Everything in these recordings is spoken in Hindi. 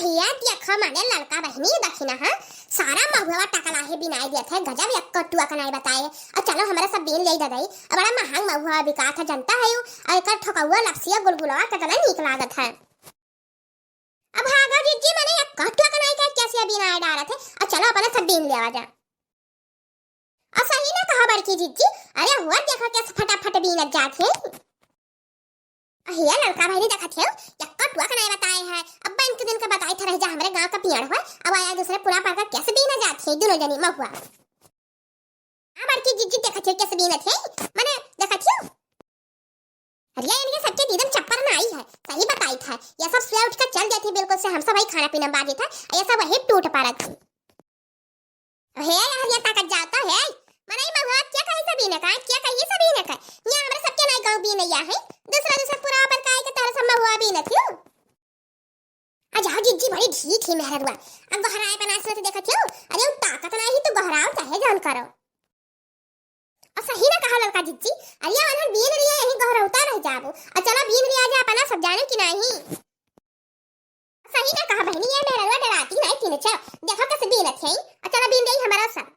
हिया देखो माने लड़का बहनी दखिना है सारा महुआ टकला है बिनाई दिया थे गजब एक कटुआ कनाई बताए और चलो हमारा सब बीन ले ददाई और बड़ा महंग महुआ बिका था जनता है और एक ठोकौआ लपसिया गुलगुलवा कितना नीक लागत है। अब हागा जीजी माने एक कटुआ कनाई का कैसे बिनाई डाला थे और चलो अपना सब बीन ले आवा जा। और सही ना कहा बड़की जीजी, अरे हुआ देखो कैसे फटाफट बीन जाते हिया लड़का भाई ने देखा थे यक्का टुआ का नहीं बताए है अब बैंक दिन का बताई था रह जा हमारे गांव का पियाड़ हुआ अब आया दूसरे पूरा पार का कैसे बीना जाती है दोनों जनी महुआ हां बड़की जीजी देखा थे कैसे बीना थे माने देखा थे अरे इनके सबके दीदम चप्पर ना आई है सही बताई था ये सब सुबह उठ कर चल जाती बिल्कुल से हम सब भाई खाना पीना बाजी था ये सब वही टूट पड़ा था हे यार ये ताकत जाता है मने महुआ क्या कहीं से बीना का क्या कहीं से बीना का ये हमारे सबके नहीं गांव भी नहीं है दूसरा दूसरा पूरा पर काय के तरह सब महुआ भी न थियो आज हां जीजी बड़ी ठीक है मेहरवा अब गहराए बना से देखा थियो अरे वो ताकत नहीं तो गहराओ चाहे जान करो और सही ना कहा लड़का जीजी अरे अनहर बीन रिया यही गहरा उतार रह जाबो और चलो बीन रिया जा अपना सब जाने की नहीं सही ना कहा बहनी ये मेहरवा डराती नहीं तीन छ देखो कैसे बीन थे और चलो बीन गई हमारा सब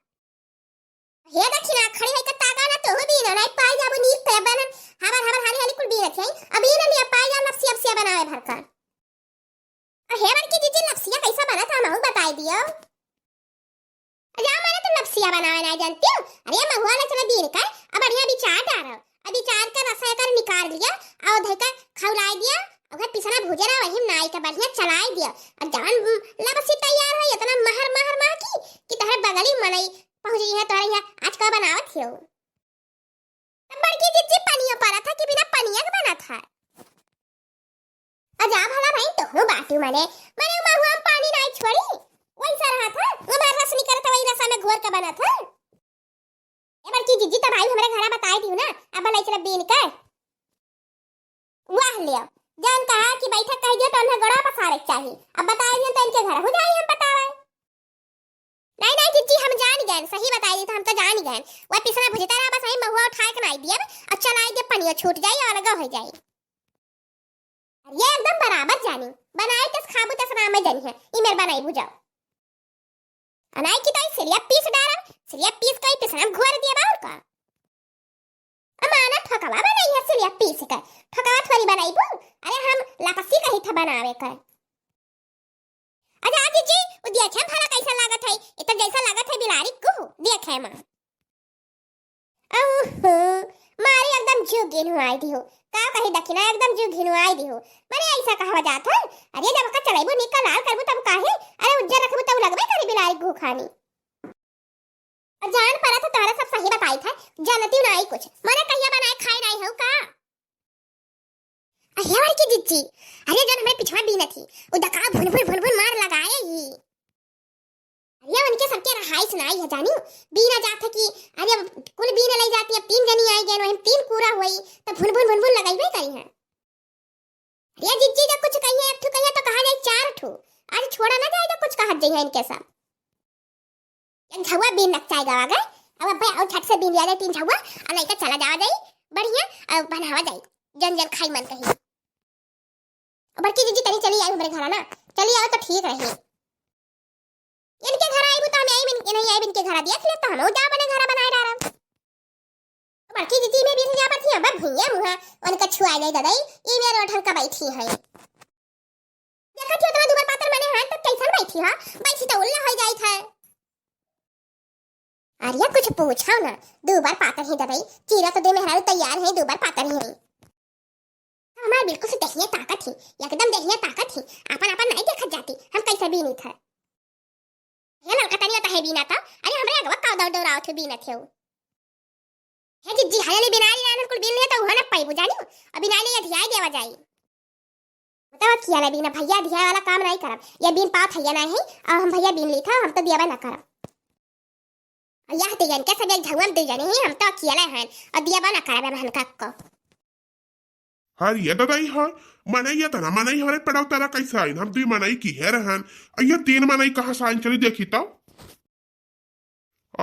हे दक्षिणा खड़ी है का तागा ना तो बीन नहीं पाई जाबो नीक पे बनन हमार हाली हाली कुल बीन थे अभी ना लिया पाई जा लपसी अब से बनावे भरकर और हे बड़की जीजी लपसिया कैसा बना था मैं बता दियो अरे माने तो लपसिया बनावे नहीं जानती हो अरे महुआ ना चला बीन का अब बढ़िया विचार डालो अभी चार का रसा कर निकाल लिया और धका खौलाई दिया और पिसना भुजे ना वही नाई का बढ़िया चलाई दिया और जान लपसी तैयार है इतना महर की तहर बगली मनई पहुंच गई है तोरे यहाँ आज का बनावत हो तब बड़की जीजी पनिया पड़ा था कि बिना पनिया का बना था अजा भला भाई तो हो बाटू माने महुआ पानी नहीं छोड़ी वैसा रहा था हमारा रस नहीं करता वही रसा में घोर का बना था ये बड़की जीजी तो भाई हमारे घर बताई दी ना अब लाई चला बीन कर वाह लियो जान कहा कि बैठक कह दियो तो उन्हें गड़ा पसारे चाहिए अब बताई दियो तो इनके घर हो जाए हम बतावे नहीं जीजी हम जान गए सही बताई दी तो हम तो जान गए वो पिसना भुजता रहा बस ही महुआ उठा के नहीं दिया और चलाई दे पनिया छूट जाए और अलग हो जाए ये एकदम बराबर जानी बनाए तस खाबू तस नाम में जानी है ई मेरे बनाई बुझाओ अनाई की तो सिलिया पीस डाला सिलिया पीस का ही पिसना घोर दिया बाहर का अमाना ठोकवा बनाई है सिलिया पीस का ठोकवा थोड़ी बनाई बू अरे हम लापसी का ही था बनावे कर अरे जीजी वो देखे भला कैसा लागत है इतना जैसा लागत है बिलारी को देखे मां मारी एकदम जीव गिनवाई दी हो का कही दखिना एकदम जीव गिनवाई दी हो माने ऐसा कहवा जात है अरे जब का चलाइबो निकल लाल करबो तब काहे अरे उज्जर रखबो तब लगबे करी बिलारी को खानी जान पड़ा था तोरा सब सही बताई था जानती नहीं कुछ माने कहिया बनाए खाई नहीं हो का अरे की जीजी अरे जन हमें पिछवा भी न थी वो डका भुन मार लगाए ही अरे उनके सबके रहाई सुनाई है जानी बीना जात कि अरे कुल बीना ले जाती अब तीन जनी आई गए वहीं तीन पूरा हुई तो भुन लगाई भी करी है अरे जीजी जब कुछ कहिए एक ठो कहिए तो कहा जाए चार ठो आज छोड़ा ना जाए तो कुछ कहा जाए इनके सब एक झवा बीन लग जाएगा आ गए अब भाई और छट से बीन लिया जाए तीन झवा और नहीं तो चला जावा जाए बढ़िया अब बनावा जाए जन खाई मन कही बड़की जीजी तनी चली आई हमारे घर ना चली आओ तो ठीक रही इनके घर आई तो हम आई बिन नहीं आई इनके घर देख ले तो हम जा बने घर बनाए डारा बड़की जीजी में भी जा पर थी अब भैया मुहा उनका छुआ ले दादाई ये मेरे ओठन का बैठी है देखा थियो तो दुबर पातर मने हां तो कैसन बैठी हां बैठी तो उल्ला हो जाई था अरे कुछ पूछो ना दो बार पातर ही दादाई चीरा तो दे मेहरा तैयार है दो बार पातर ही हमारे बिल्कुल से देखिए ताकत थी एकदम देखिए ताकत थी अपन नहीं देखा जाती हम कैसे भी नहीं था ये लड़का तनी होता है बीना था अरे हमरे अगवा का दौड़ाओ थे बीना थे हे जीजी हाले बिनाली नान कुल बीन ले तो होना पाई बुझानी अभी नाले ये धियाई देवा जाई बताओ किया ले बीना भैया धिया वाला काम नहीं करब ये बीन पात है ना है और हम भैया बीन ली था हम तो दियावा ना करब यह ते जन के सब एक झगवन दे जाने हैं हम तो अकेला हैं और दियावा ना करब बहन का को हर ये दादाई है मनाई ये तना मनाई हमारे पड़ाव तारा कैसा आइन हम दुई मनाई की है रहन ये तीन मनाई कहाँ साइन चली देखी तो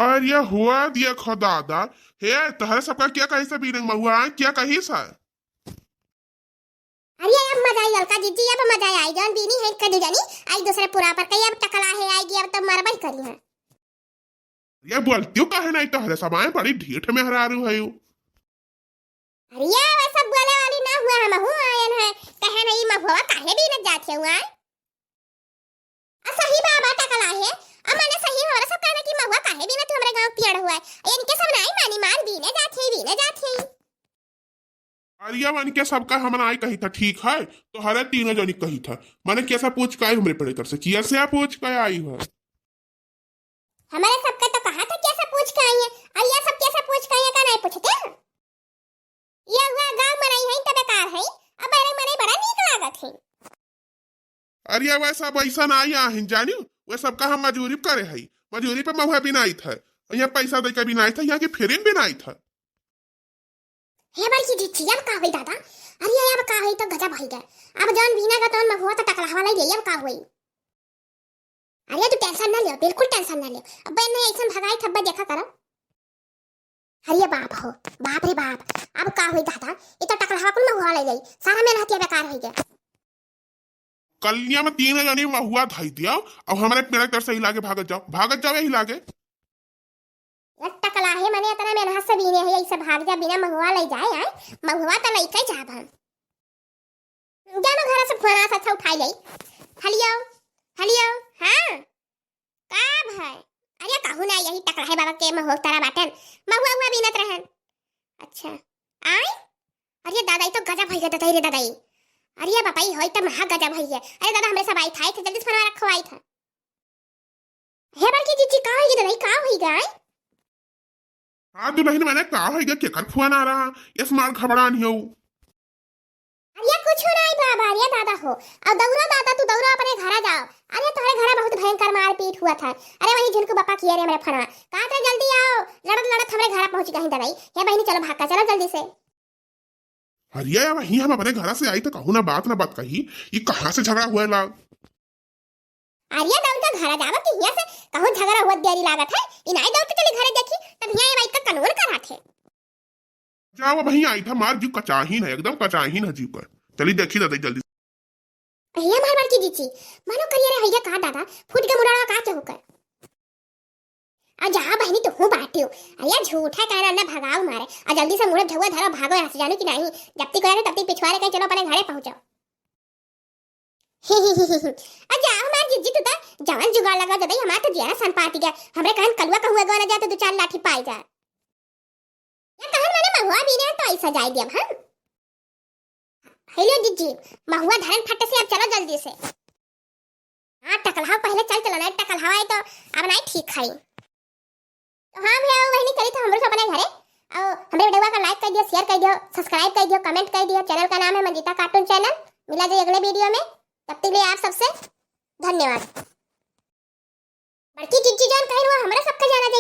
और ये हुआ दिया खुदादा हे तहरा सबका क्या कही सा बीनंग महुआ क्या कही सा अरे मजा आई अलका जीजी, अब मजा आई जौन बीनी है कदू जानी आई दूसरे पूरा पर कई अब टकला है आएगी, अब तो मरबई करी है। ये बोलती हूँ काहे नहीं तो हरे समय बड़ी ढीठ में हरा रू है। अरे ये वैसा बोले वाली ना हुआ, हम हूँ आयन है कहे नहीं महुआ काहे भी न जाते हुआ सही बाबा टकला है। अब मैंने सही हो रहा सब कहना कि महुआ काहे भी न तू हमारे गांव पियड़ हुआ है इनके सब नहीं मानी मार भी न जाते। अरिया मन के सबका हमन आई कही था ठीक है, तो हरे तीनों जनी कही था मैंने कैसा पूछ के आई हमरे पड़े तर से किया से पूछ के आई है। हमारे सबका तो कहा था कैसा पूछ के आई है, और ये सब कैसा पूछ के आई है का नहीं पूछते। ये हुआ गांव में नहीं है तो बेकार है, अब अरे मने बड़ा नीक लागत है। अरिया वैसा पैसा ना आई आहिन जानी वे सबका हम मजूरी करे है, मजूरी पे महुआ भी नहीं था, यहाँ पैसा दे के भी नहीं था, यहाँ की फेरिन भी नहीं था। हे बार की जीजी अब का होई दादा, अरे अब का होई तो गजब होई गए, अब जान बिना का तो महुआ तो टकला वाला ले अब का होई। अरे तू टेंशन ना ले, बिल्कुल टेंशन ना ले, अब मैं ऐसा भगाई थब्बा देखा करो। अरे बाप हो बाप रे बाप, अब का होई दादा, ये तो टकला कुल महुआ ले गई, सारा मेहनत बेकार हो गया। कलिया में तीन जनी महुआ धाई दिया और हमारे पेड़ तर से हिला के भागत जाओ यही लागे। टकला है मने इतना मेहनत से बीने है ऐसे भाग जा बिना महुआ ले जाए है, महुआ तो लई के जाब हम जानो घर से फोन आ था उठाई लई। हेलो हेलो हां का भाई, अरे कहू ना यही टकला है बाबा के महुआ तारा बाटन महुआ हुआ बीनत रहन। अच्छा आई अरे दादा तो गजब भई गया रे दादा, अरे बापा होई तो महा गजब भई है। अरे दादा हमरे सब आई था जल्दी से फोन रखो आई था। हे बार की जीजी का होई दादा का होई गई। हाँ दुल्हन मैंने कहा है कि केकर फोन आ रहा ये स्मार्ट खबरान हो। अरे कुछ नहीं बाबा, अरे दादा हो अब दौड़ा दादा तू दौड़ा अपने घर जाओ। अरे तुम्हारे घर बहुत भयंकर मारपीट हुआ था, अरे वही झुनकू बापा किए रे मेरे फना कहा था जल्दी आओ, लड़त लड़त हमारे घर पहुंच गई दवाई। हे बहनी चलो भाग का चलो जल्दी से। अरे वही हम अपने घर से आई तो कहू ना बात कही, ये कहाँ से झगड़ा हुआ लाग। अरे दौड़ का घर जावा कि हिया से कहूं झगड़ा हुआ देरी लागत है, इनाई दौड़ के चली घरे देखी तब हिया भाई का कानून करा थे। जाओ वही आई था मार जीव कचाहीन है एकदम कचाहीन है जीव कर, चली देखी दादा जल्दी। भैया मार मार की जीची मानो करिए रे भैया का दादा फूट के मुड़ाड़ा का के होकर आ जा बहनी तो हूं बाटियो। अरे झूठा कहना ना भगाओ मारे आ जल्दी से मुड़े धुआ धरो भागो यहां से जानो कि नहीं, जब तक करे तब तक पिछवाड़े कहीं चलो अपने घरे पहुंचो। अच्छा हमार जीजी तो जवान जुगाड़ लगा दे हमार तो जिया सन पाती गया, हमरे कहन कलुआ का हुआ गवा जाते दो चार लाठी पाई जा या कहन मैंने महुआ भी ने तो ऐसा जाई दिया हम। हेलो जीजी महुआ धरन फटे से अब चलो जल्दी से। हां टकलहा पहले चल चला ना टकलहा है तो अब नहीं ठीक खाई तो हां भैया वही चली तो हमरो अपने घरे और हमरे वीडियो का लाइक कर दियो, शेयर कर दियो, सब्सक्राइब कर दियो, कमेंट कर दियो। चैनल का नाम है मंजिता कार्टून चैनल। मिला जाए अगले वीडियो में, तब तक के लिए आप सबसे धन्यवाद। बड़की जीजी जान कह रहा हमारा सबका जाना